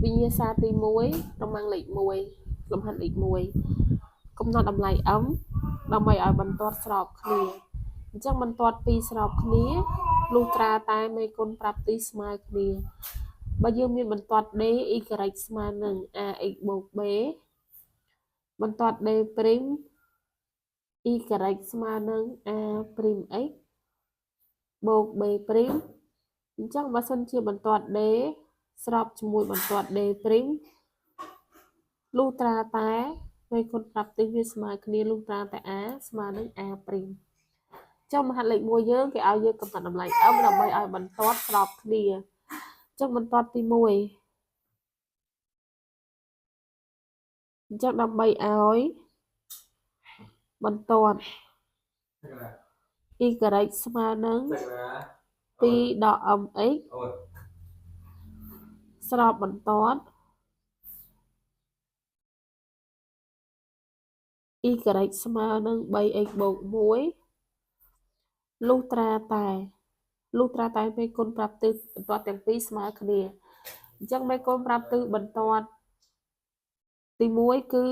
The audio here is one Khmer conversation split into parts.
วิญญาณទី1ប្រមាណលេខ1លំហាត់លេខ1កំណត់តម្លៃ m ដើម្បីឲ្យបន្ទាត់ស្របគ្នាអញ្ចឹងបន្ទាត់ពីរស្របគ្នាលុះត្រាតែមេគុណប្រាប់ទីស្មើគ្នាបើយើងមានបន្ទាត់ d y ស្មើនឹង ax បូក b បន្ទាត់ d' y ស្មើនឹង a' x បូក b' អញ្ចឹងបើសិនជាបន្ទាត់ d ស្របជាមួយបន្ទាត់ d' លុះត្រាតែមេគុណប្រាប់ទីវាស្មើគ្នាលុះត្រាតែ a ស្មើនឹង a' ចឹងមហាលេខ1យើងគេឲ្យយើងកំណត់តម្លៃ m ដើម្បីឲ្យបន្ទាត់ស្របគ្នាចឹងបន្ទាត់ទី1អញ្ចឹងដើម្បីឲ្យបន្ទាត់ y ស្មើនឹង2ដក mx ស្របបន្ទាត់ y ស្មើនឹង 3x បូក 1លុះត្រាតែមេគុណប្រាប់ទិសបន្ទាត់ទាំងពីរស្មើគ្នាអញ្ចឹងមេគុណប្រាប់ទិសបន្ទាត់ទី1គឺ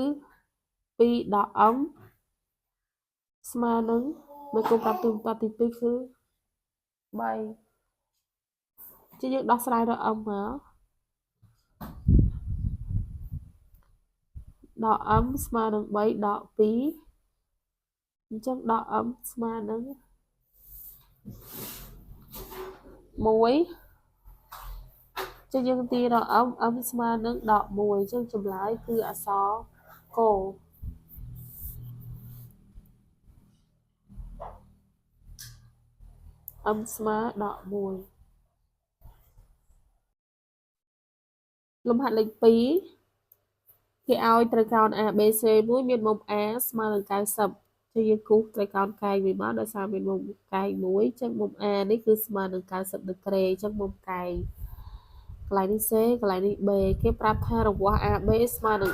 2ដក m ស្មើនឹងមេគុណប្រាប់ទិសបន្ទាត់ទី2គឺ3ជាយើងដោះស្រាយរក m មកដក m ស្មើនឹង3ដក2អញ្ចឹងដក m ស្មើនឹង1ចឹងយើងទីរក m ស្មើនឹងដក1ចឹងចម្លើយគឺអក្សរកm ស្មើដក1លំហាត់លេខ2គេឲ្យត្រូវកោណ ABC មួយមានមុំ A ស្មើនឹង90ចឹងយើងគូសត្រូវកោណកែងវាមកដោយសារមានមុំកែងមួយចឹងមុំ A នេះគឺស្មើនឹង90ដឺក្រេចឹងមុំកែងកន្លែងនេះ C កន្លែងនេះ B គេប្រាប់ថារង្វាស់ AB ស្មើនឹង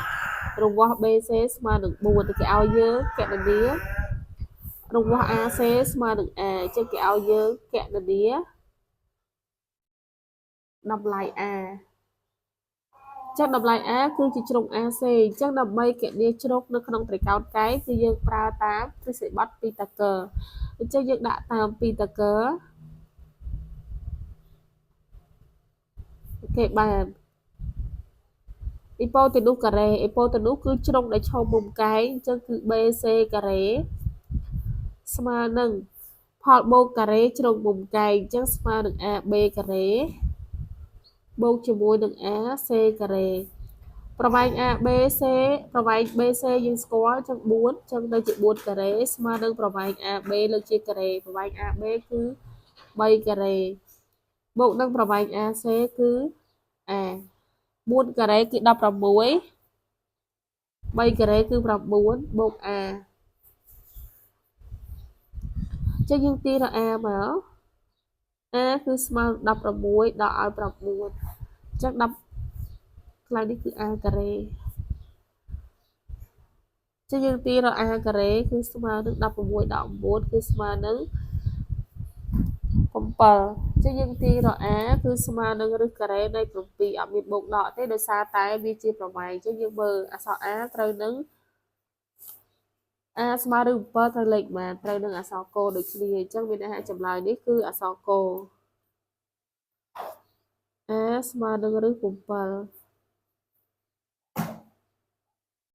3រង្វាស់ BC ស្មើនឹង4គេឲ្យយើងគណនារង្វាស់ AC ស្មើនឹង A ចឹងគេឲ្យយើងគណនាតម្លៃ A ចឹងតម្លៃ A គឺជាជ្រុង AC អញ្ចឹងដើម្បីគណនាជ្រុងនៅក្នុងត្រីកោណកែងគឺយើងប្រើតាមទ្រឹស្ដីបត់ពីតាគរអញ្ចឹងយើងដាក់តាមពីតាគរគេបានអ៊ីប៉ូតេនូសការ៉េអ៊ីប៉ូតេនូសគឺជ្រុងដែលឈរមុំកែងអញ្ចឹងគឺ BC ការ៉េស្មើនឹងផលបូកការ៉េជ្រុងមុំកែងអញ្ចឹងស្មើនឹង AB ការ៉េបូកជាមួយនឹង AC ការ៉េប្រវែង ABC ប្រវែង BC យើងស្គាល់ចឹង4ចឹងទៅជា4ការ៉េស្មើនឹងប្រវែង AB លើកជាការ៉េប្រវែង AB គឺ3ការ៉េបូកនឹងប្រវែង AC គឺ A 4ការ៉េគឺ16 3ការ៉េគឺ9បូក A ចឹងយើងទាញរក A មក A គឺស្មើ16ដកឲ្យ9ចឹង10កន្លែងនេះគឺ A ការ៉េចឹងយើងទាញរក A ការ៉េគឺស្មើនឹង16ដក9គឺស្មើនឹង7ចឹងយើងទាញរក A គឺស្មើនឹងឫសការ៉េនៃ7អត់មានបូកដកទេដោយសារតែវាជាប្រវែងចឹងយើងមើលអក្សរ A ត្រូវនឹង A ស្មើនឹង7ត្រូវលេខបានត្រូវនឹងអក្សរកដូចគ្នាអញ្ចឹងមានន័យថាចម្លើយនេះគឺអក្សរក A ស្មើនឹងឫស7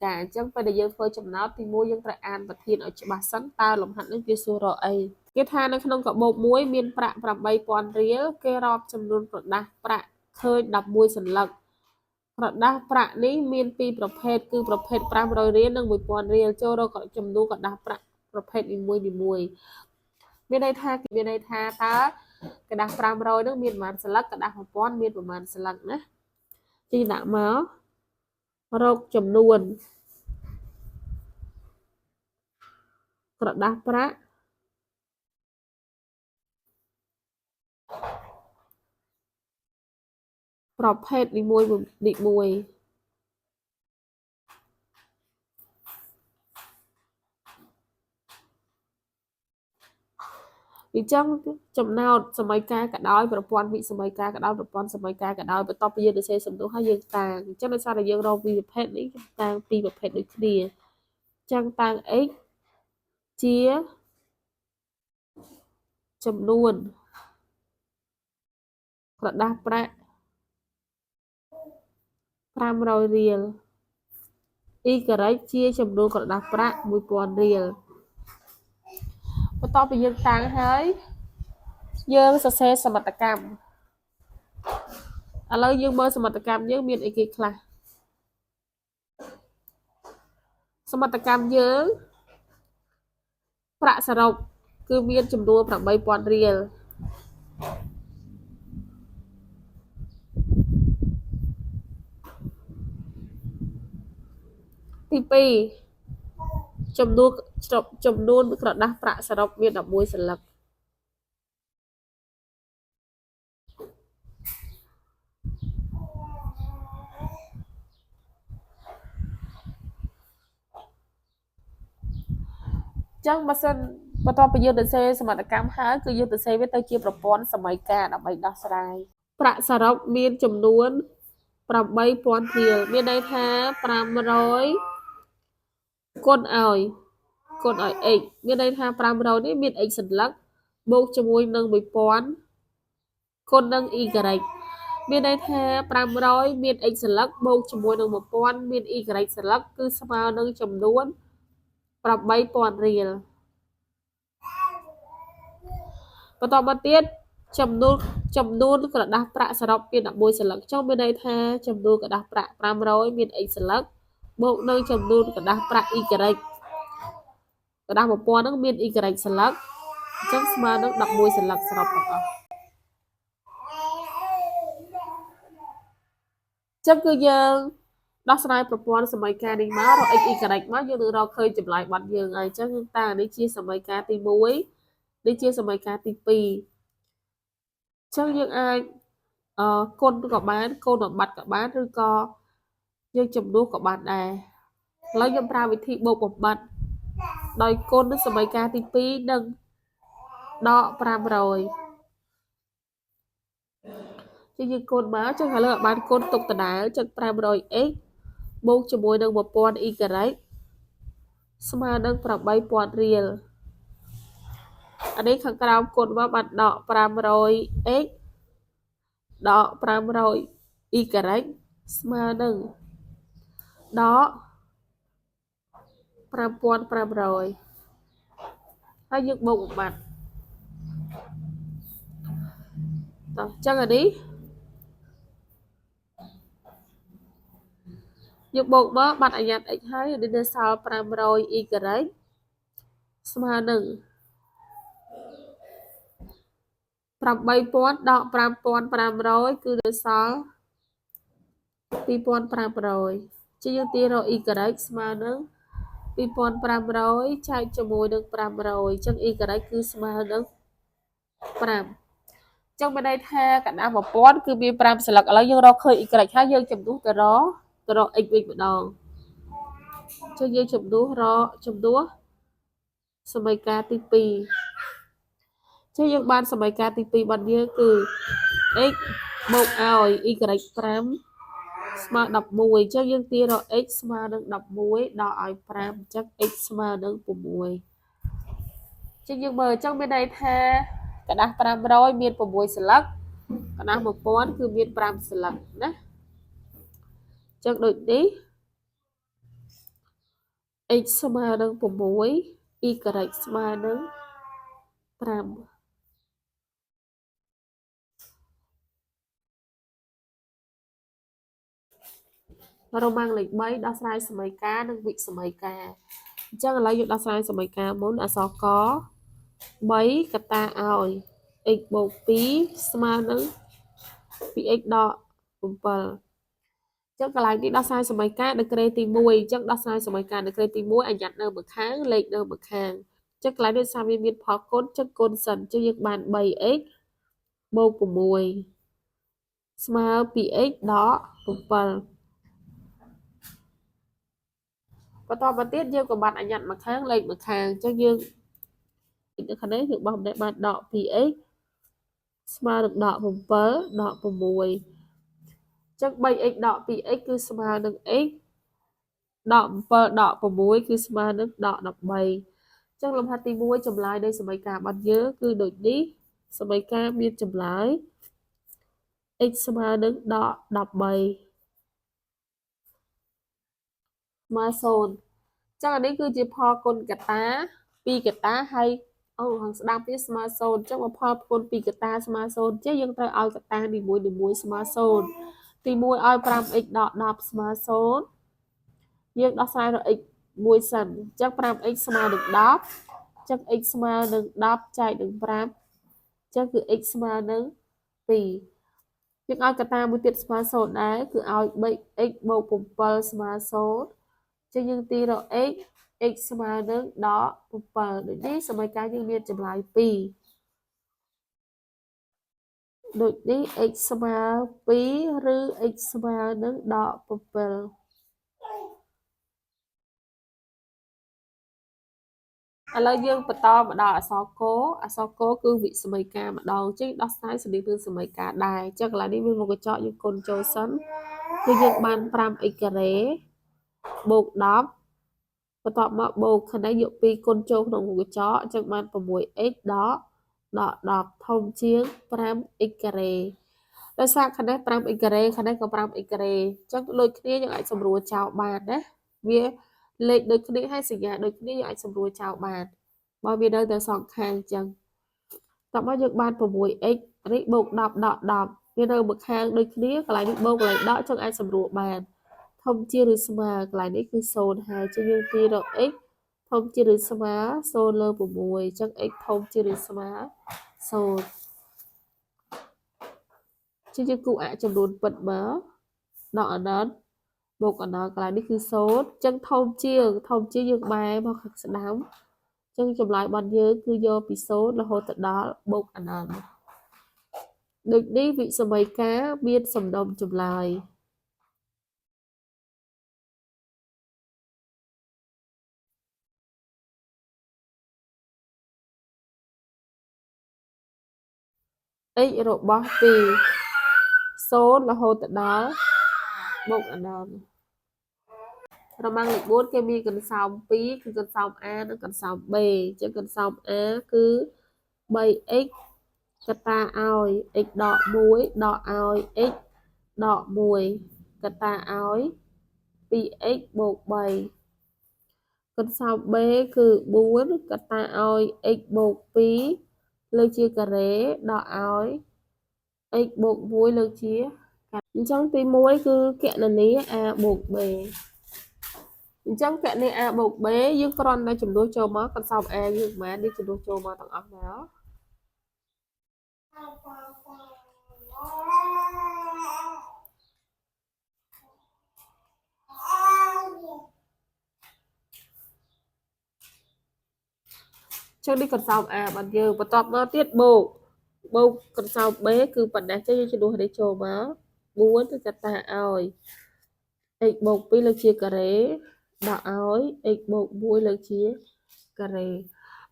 ចាអញ្ចឹងពេលដែលយើងធ្វើចំណោទទី1យើងត្រូវអានប្រធានឲ្យច្បាស់សិនតើលំហាត់នេះគេសួររកអីគេថានៅក្នុងកាបូបមួយមានប្រាក់ 8000 រៀលគេរាប់ចំនួនក្រដាសប្រាក់ឃើញ11សន្លឹកក្រដាសប្រាក់នេះមានពីរប្រភេទគឺប្រភេទ500រៀលនិង1000រៀលចូលរកចំនួនក្រដាសប្រាក់ប្រភេទនីមួយមានន័យថាតើក្រដាស500នឹងមានប្រមាណសន្លឹកក្រដាស1000មានប្រមាណសន្លឹកណាទីដាក់មករកចំនួនក្រដាសប្រាក់ប្រភេទនីមួយ vì chăng chấm nào sớm mấy ca cả đói và quan bị sớm mấy ca cả đói và quan sớm mấy ca cả đói và top bây giờ được xem sớm tối hay dương tàng chắc là sao là dương đâu vì pet đấy tàng pi và pet được kia chăng tàng x chia chấm luôn và đa pra 500 រៀល y ជាចំនួនក្រដាសប្រាក់ 1000 រៀលបន្ទាប់ពីយើងតាំងហើយយើងសរសេរសមិទ្ធកម្មឥឡូវយើងមើលសមិទ្ធកម្មយើងមានអីគេខ្លះសមិទ្ធកម្មយើងប្រាក់សរុបគឺមានចំនួន 8000 រៀលទី2ចំនួនក្រដាសប្រាក់សរុបមាន11សន្លឹកចឹងបើសិនបន្ទាប់ពីយើងទៅសេសមត្ថកម្មហើយគឺយើងទៅសេវាទៅជាប្រព័ន្ធសម័យកាលដើម្បីដោះស្រាយប្រាក់សរុបមានចំនួន 8000 រៀលមានន័យថា500គុណឲ្យ x មានន័យថា500នេះមាន x សន្លឹកបូកជាមួយនឹង1000គុណនឹង y មានន័យថា500មាន x សន្លឹកបូកជាមួយនឹង1000មាន y សន្លឹកគឺស្មើនឹងចំនួន 8000 រៀលបន្តមកទៀតចំនួនក្រដាសប្រាក់សរុបមាន11សន្លឹកចុះមានន័យថាចំនួនក្រដាសប្រាក់500មាន x សន្លឹកបូកនឹងចំនួនក្រដាសប្រាក់ y ក្រដាស1000ហ្នឹងមាន y សន្លឹកអញ្ចឹងស្មើនឹង11សន្លឹកសរុបទាំងអស់ចឹងគឺយើងដោះស្រាយប្រព័ន្ធសម័យកាលនេះមករក x y មកយើងនឹងរកឃើញចម្លើយបាត់យើងហើយអញ្ចឹងតានេះជាសម័យកាលទី1នេះជាសម័យកាលទី2អញ្ចឹងយើងអាចគុណក៏បានកូនបំបត្តិក៏បានឬក៏យើងចំនួនក៏បានដែរឥឡូវខ្ញុំប្រើវិធីបូកបំបត្តិដោយគុណសម័យកាលទី2និងដក500យើងគុណមកចឹងឥឡូវបានគុណទុកដដែលចឹង 500x បូកជាមួយនឹង 1000 y ស្មើនឹង 8000 រៀលអានេះខាងក្រោមគុណមកបានដក 500x ដក 500 y ស្មើនឹងដក 5500ហើយយើងបូកបំបត្តិតោះចឹងអានេះយើងបូកមកបាត់អាយ៉ាត់ x ហើយនេះនៅសល់ 500 y ស្មើនឹង 8000 ដក 5500គឺនៅសល់ 2500ជាយើងទាញរក y ស្មើនឹង 2500 ចែកជាមួយនឹង500អញ្ចឹង y គឺស្មើនឹង 5អញ្ចឹងមានន័យថាកណ្ដាល1000គឺមាន5សន្លឹកឥឡូវយើងរកឃើញ y ហើយយើងចំនួនទៅរក x វិញម្ដងអញ្ចឹងយើងចំនួនសម័យកាលទី2ចឹងយើងបានសម័យកាលទី2របស់យើងគឺ x បូកឲ្យ y 5ស្មើ11អញ្ចឹងយើងទាញរក x ស្មើនឹង11ដកឲ្យ5អញ្ចឹង x ស្មើនឹង6អញ្ចឹងយើងមើលអញ្ចឹងមានន័យថាกระดาษ500មាន6សន្លឹកกระดาษ1000គឺមាន5សន្លឹកណាអញ្ចឹងដូចនេះ x ស្មើនឹង6 y ស្មើនឹង5រ៉ូម៉ាំងលេខ3ដោះស្រាយសម័យកាលនិងវិសម័យកាលអញ្ចឹងឥឡូវយើងដោះស្រាយសម័យកាលមុនអក្សរក3កតាឲ្យ x បូក2ស្មើនឹង 2x ដក7អញ្ចឹងកន្លែងនេះដោះស្រាយសម័យកាលនៅក្រេទី1អញ្ចឹងដោះស្រាយសម័យកាលនៅក្រេទី1អាយ៉ាត់នៅម្ខាងលេខនៅម្ខាងអញ្ចឹងកន្លែងនេះសាវាមានផលគុណចឹងគុណសិនអញ្ចឹងយើងបាន 3x បូក6ស្មើ 2x ដក7បន្តមកទៀតយើងក៏បានអាយ៉ាត់ម្ខាងលេខម្ខាងអញ្ចឹងយើង នៅខាងនេះយើងបោះម្ដេចបានដក 2x ស្មើនឹងដក 7 ដក 6 អញ្ចឹង 3x ដក 2x គឺស្មើនឹង x ដក 7 ដក 6 គឺស្មើនឹងដក 13 អញ្ចឹងលំហាត់ទី1ចម្លើយនៃសមីការរបស់យើងគឺដូចនេះសមីការមានចម្លើយ x ស្មើនឹងដក 13 ស្មើ0 ចឹងអានេះគឺជាផលគុណកត្តា2កត្តាហើយខាងស្ដាំវាស្មើ0អញ្ចឹងបើផលគុណ2កត្តាស្មើ0ចេះយើងត្រូវឲ្យកត្តានីមួយៗស្មើ0ទី1ឲ្យ 5x ដក 10 ស្មើ0យើងដោះស្រាយរក x មួយសិនអញ្ចឹង 5x ស្មើនឹង10អញ្ចឹង x ស្មើនឹង10ចែកនឹង5អញ្ចឹងគឺ x ស្មើនឹង2យើងឲ្យកត្តាមួយទៀតស្មើ0ដែរគឺឲ្យ 3x បូក7ស្មើ0ចឹងយើងទីរក x ស្មើនឹងដក7ដូចនេះសមីការយើងមានចម្លើយ2ដូចនេះ x ស្មើ2ឬ x ស្មើនឹងដក7ឥឡូវយើងបន្តមកដល់អក្សរកអក្សរកគឺវិសមីការម្ដងចឹងដោះស្រាយសញ្ញាសមីការដែរចឹងកន្លែងនេះវាមកកញ្ចក់យើងគុណចូលសិនគឺយើងបាន 5x ការ៉េបូក10បន្ទាប់មកបូកខាងនេះយក2គុណចូលក្នុងមុខកញ្ចក់អញ្ចឹងបាន 6x ដក10ធំជាង 5x ការ៉េដោយសារខាងនេះ 5x ការ៉េខាងនេះក៏ 5x ការ៉េអញ្ចឹងដូចគ្នាយើងអាចសម្រួលចោលបានណាវាលេខដូចគ្នាហើយសញ្ញាដូចគ្នាយើងអាចសម្រួលចោលបានបើវានៅតែសងខាងអញ្ចឹងតោះមកយើងបាន 6x នេះបូក10ដក10វានៅមួយខាងដូចគ្នាកន្លែងនេះបូកកន្លែងដកអញ្ចឹងអាចសម្រួលបានធំជាឬស្មើកន្លែងនេះគឺ0ហើយចឹងយើងទីរក x ធំជាឬស្មើ0លើ6អញ្ចឹង x ធំជាឬស្មើ0ចឹងយើងគូអាចំនួនពិតមកដកអណន្តបូកអណន្តកន្លែងនេះគឺ0អញ្ចឹងធំជាយើងបែរមកខាងស្ដាំអញ្ចឹងចម្លើយរបស់យើងគឺយកពី0រហូតទៅដល់បូកអណន្តដូចនេះវិសមីការមានសំណុំចម្លើយx របស់ពី0រហូតទៅដល់បូកអណន្តរបាំងលេខ4គេមានកន្សោម2គឺកន្សោម A និងកន្សោម B អញ្ចឹងកន្សោម A គឺ 3x កត្តាឲ្យ x ដក1ដកឲ្យ x ដក1កត្តាឲ្យ 2x បូក3កន្សោម B គឺ4កត្តាឲ្យ x បូក2លើជាការ៉េដកឲ្យ x បូក1លើជាអញ្ចឹងទី1គឺគណនា a បូក b អញ្ចឹងគណនា a បូក b យើងគ្រាន់តែចំនួនចូលមកកន្សោម a យើងប៉ុន្មាននេះចំនួនចូលមកទាំងអស់មកចឹងនេះកន្សោម a របស់យើងបន្ទាប់មកទៀតបូកកន្សោម b គឺប៉ុណ្ណេះចឹងយើងចំនួននេះចូលមក4គឺកត្តាឲ្យ x បូក2លើជាការ៉េដាក់ឲ្យ x បូក1លើជាការ៉េ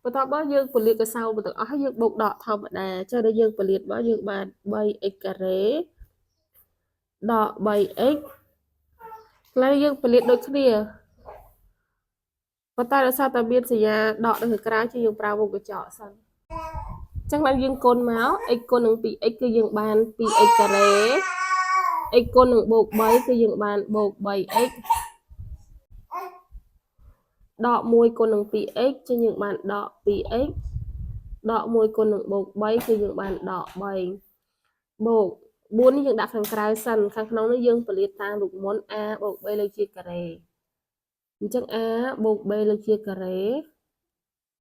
បន្ទាប់មកយើងពលិតកសោមកទាំងអស់ហើយយើងបូកដកធម្មតាចឹងដល់យើងពលិតមកយើងបាន 3x ការ៉េដក 3x កន្លែងយើងពលិតដូចគ្នាប៉ុន្តែដោយសារតែមានសញ្ញាដកនៅខាងក្រៅជាយើងប្រើមុខកញ្ចក់សិនចឹងឡើយយើងគុណមក x គុណនឹង 2x គឺយើងបាន 2x ការ៉េ x គុណនឹងបូក3គឺយើងបានបូក 3x ដក1គុណនឹង 2x ចឹងយើងបានដក 2x ដក1គុណនឹងបូក3គឺយើងបានដក3បូក4នេះយើងដាក់ខាងក្រៅសិនខាងក្នុងនេះយើងពលិតតាមរូបមន្ត a បូក b លើជាការ៉េអញ្ចឹង a បូក b លើជាការ៉េ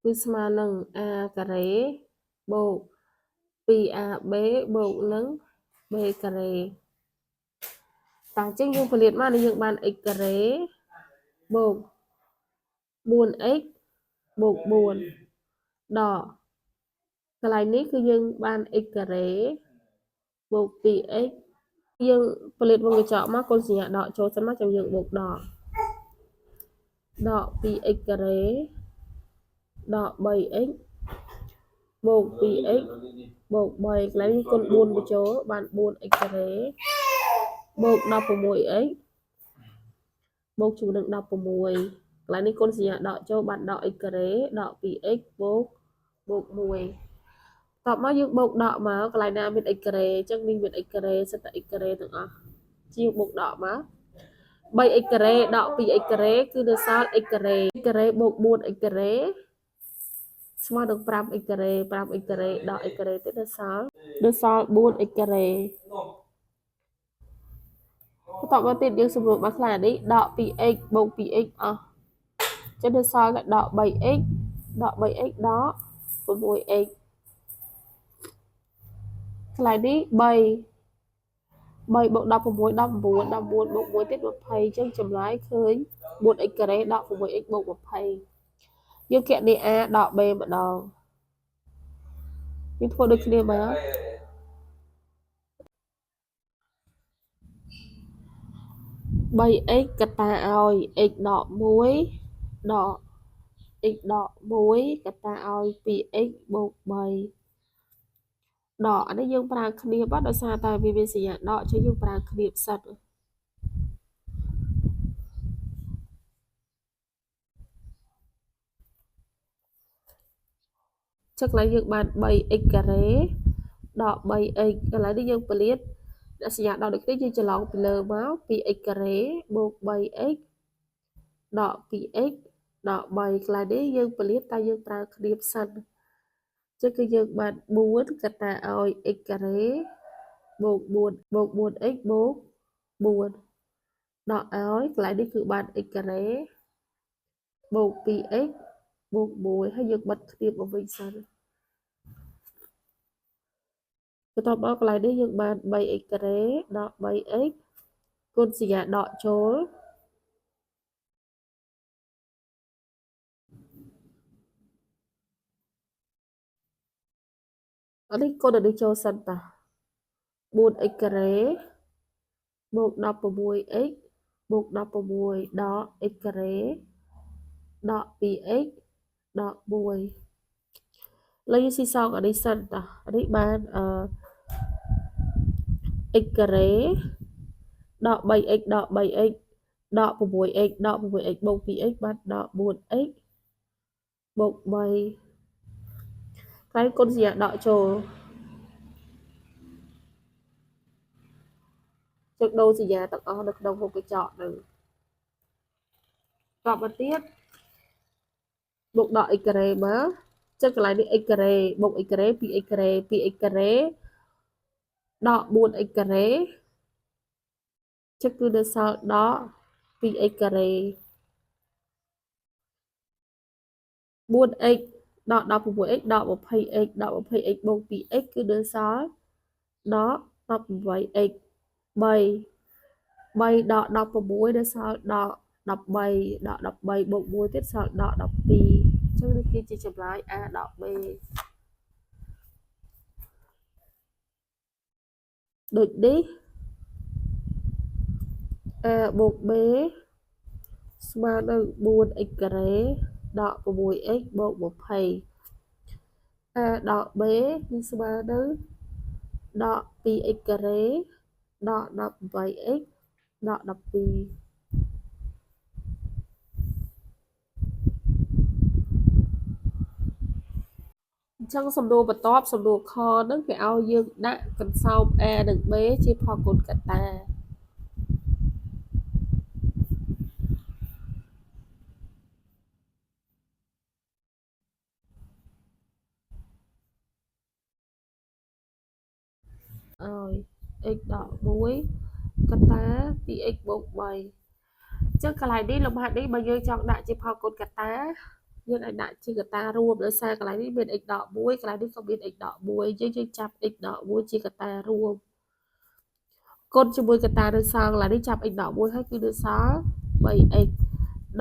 គឺស្មើនឹង a ការ៉េបូក 2ab បូកនឹង b ការ៉េតែអញ្ចឹងយើងពលិតមកយើងបាន x ការ៉េបូក 4x បូក4ដកកន្លែងនេះគឺយើងបាន x ការ៉េបូក 2x យើងពលិតវងកញ្ចក់មកគុណសញ្ញាដកចូលសិនមកចាំយើងបូកដក 2x ការ៉េដក 3x บวก 2x បូក 3 កន្លែងនេះគុណ 4 បញ្ចូលបាន 4x ការ៉េបូក 16x បូកជាមួយនឹង 16 កន្លែងនេះគុណសញ្ញាដកចូលបាន 10x ការ៉េដក 2x បូក 1 តបមកយើងបូកដកមកកន្លែងណាមាន x ការ៉េអញ្ចឹងនេះមាន x ការ៉េសិតតែ x ការ៉េទាំងអស់ជាងបូកដកមក 3x ការ៉េដក 2x ការ៉េគឺនៅសល់ x ការ៉េបូក 4x ការ៉េស្មើនឹង 5x ការ៉េ 5x ការ៉េដក x ការ៉េទៀតនៅសល់ 4x ការ៉េបន្តមកទៀតយើងសម្រួលបានខ្លះនេះដក 2x បូក 2x អស់ចឹងនៅសល់តែដក 3x ដក 6x កន្លែងនេះ3បូក16 19 19បូក1ទៀត20អញ្ចឹងចម្លើយឃើញ 4x ការ៉េដក 6x បូក20យើងគណនា a ដក b ម្ដងយើងធ្វើដូចគ្នាមក 3x កតាឲ្យ x ដក 1 ដក x ដក 1 កតាឲ្យ 2x បូក 3 ដកអានេះយើងប្រើគ្នាបាទដោយសារតែវាមានសញ្ញាដកចឹងយើងប្រើគ្នាផ្សិតចឹងកន្លែងយើងបាន 3x ការ៉េដក 3x កន្លែងនេះយើងពលាតសញ្ញាដកដូចនេះយើងច្រឡំពីលើមក 2x ការ៉េបូក 3x ដក 2x ដក 3 កន្លែងនេះយើងពលាតតែយើងប្រើគ្នាផ្សិតចឹងគឺយើងបាន 4 កតាឲ្យ x ការ៉េបូក 4x បូក 4 ដកឲ្យកន្លែងនេះគឺបាន x ការ៉េបូក 2x បូក 1 ហើយយើងបិទគ្នាមកវិញសិនបន្តមកកន្លែងនេះយើងបាន 3x ការ៉េដក 3x គុណសញ្ញាដកចូលអានេះគុណអានេះចូលសិនតា 4x ការ៉េបូក 16x បូក 16 ដក x ការ៉េដក 2x ដក 1លើយើងស៊ីសងអានេះសិនតាអានេះបាន x ការ៉េដក 3x ដក 3x ដក 6x ដក 6x បូក 2x បានដក 4x បូក 3 ហើយគុណសញ្ញាដកចូលចឹងដូរសញ្ញាទាំងអស់នៅក្នុងមុខកញ្ចក់នឹងតបមកទៀតបូកដក x ការ៉េមកចឹងកន្លែងនេះ x ការ៉េបូក x ការ៉េ 2x ការ៉េ 2x ការ៉េដក 4x ការ៉េចឹងគឺនៅសល់ដក 2x ការ៉េ 4x ដក 16x ដក 20x ដក 20x បូក 2x គឺនៅសល់ដក 18x 3ដក 16នៅសល់ដក 13ដក 13បូក 1ទៀតសល់ដក 12អញ្ចឹងនេះគឺជាចម្លើយ a ដក b ដូចនេះ a បូក b ស្មើនឹង 4x ការ៉េដក 6x បូក 20 a ដក b គឺស្មើនឹងដក 2x ការ៉េដក 18x ដក 12អញ្ចឹងសំណួរបន្ទាប់សំណួរខហ្នឹងគេឲ្យយើងដាក់កន្សោម a និង b ជាផលគុណកតាឲ្យ x ដក 1 កតា 2x បូក 3 អញ្ចឹងកន្លែងនេះលំហាត់នេះបើយើងចង់ដាក់ជាផលគុណកតាយើងអាចដាក់ជាកតារួមដោយសារកន្លែងនេះមាន x ដក 1 កន្លែងនេះក៏មាន x ដក 1 អញ្ចឹងយើងចាប់ x ដក 1 ជាកតារួមគុណជាមួយកតានៅសល់កន្លែងនេះចាប់ x ដក 1 ហើយគឺនៅសល់ 3x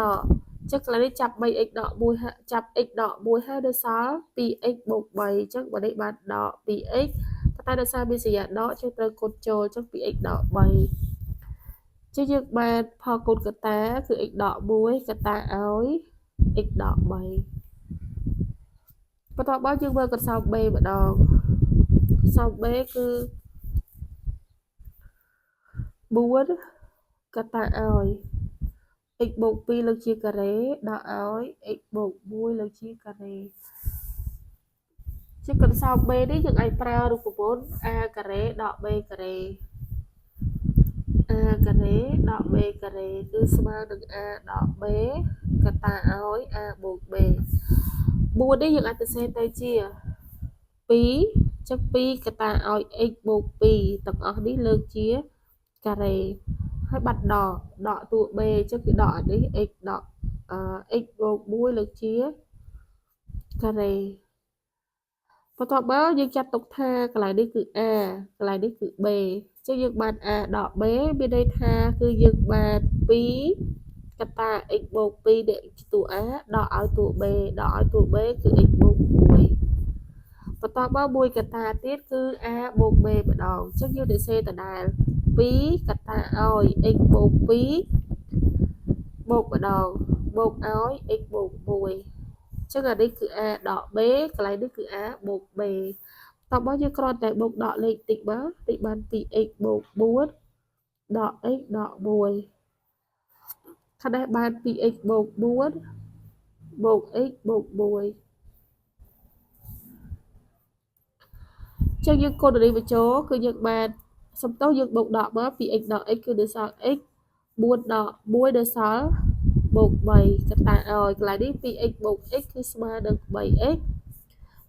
ដកអញ្ចឹងកន្លែងនេះចាប់ 3x ដក 1 ចាប់ x ដក 1 ហើយនៅសល់ 2x បូក 3 អញ្ចឹងបើនេះបានដក 2x តែដោយសារមានសញ្ញាដកចឹងត្រូវគុណចូលអញ្ចឹង 2x ដក 3ចឹងយើងបានផលគុណកតាគឺ x ដក 1 កតាឲ្យ x ដក 3 បន្ទាប់មកយើងមើលកន្សោម B ម្ដងកន្សោម B គឺ 4 កតាឲ្យ x បូក 2 លើកជាការ៉េដាក់ឲ្យ x បូក 1 លើកជាការ៉េជាកន្សោម B នេះយើងអាចប្រើរូបមន្ត a ការ៉េដក b ការ៉េ a ការ៉េដក b ការ៉េគឺស្មើនឹង a ដក b កតាឲ្យ a បូក b 4នេះយើងអាចសរសេរទៅជា2 ចឹង 2 កតាឲ្យ x បូក 2 ទាំងអស់នេះលើកជាការ៉េហើយបាត់ដកតួ b ចឹងគឺដកអានេះ x ដកx បូក 1 លើកជាការ៉េបន្ទាប់មកយើងចាត់ទុកថាកន្លែងនេះគឺ a កន្លែងនេះគឺ b ចឹងយើងបាន a ដក b មានន័យថាគឺយើងបាន2កតា x បូក 2 នេះតួ a ដកឲ្យតួ b ដកឲ្យតួ b គឺ x បូក 1បន្ទាប់មកមួយកតាទៀតគឺ a បូក b ម្ដងចឹងយើងសរសេរដដែល2កតាឲ្យ x បូក 2 បូកម្ដងបូកឲ្យ x បូក 1ចឹងអានេះគឺ a ដក b កន្លែងនេះគឺ a បូក b តោះមកយើងគ្រាន់តែបូកដកលេខតិចមកតិចបាន 2x បូក 4 ដក x ដក 1ខាងនេះបាន 2x បូក 4 បូក x បូក 1ចឹងយើងកូននេះបញ្ចូលគឺយើងបានសំទោសយើងបូកដកមក 2x ដក x គឺនៅសល់ x 4ដក 1នៅសល់បូក 3កតាឲ្យកន្លែងនេះ 2x បូក x គឺស្មើនឹង 3x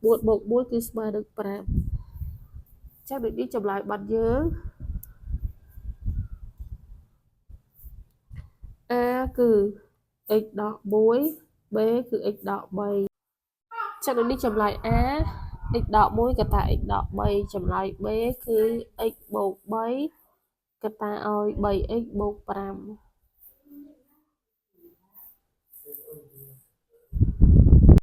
4បូក 1 គឺស្មើនឹង 5ចឹងដូចនេះចម្លើយបាត់យើង a គឺ x ដក 1 b គឺ x ដក 3ចឹងដូចនេះចម្លើយ a x ដក 1 កតា x ដក 3ចម្លើយ b គឺ x បូក 3 កតាឲ្យ 3x បូក 5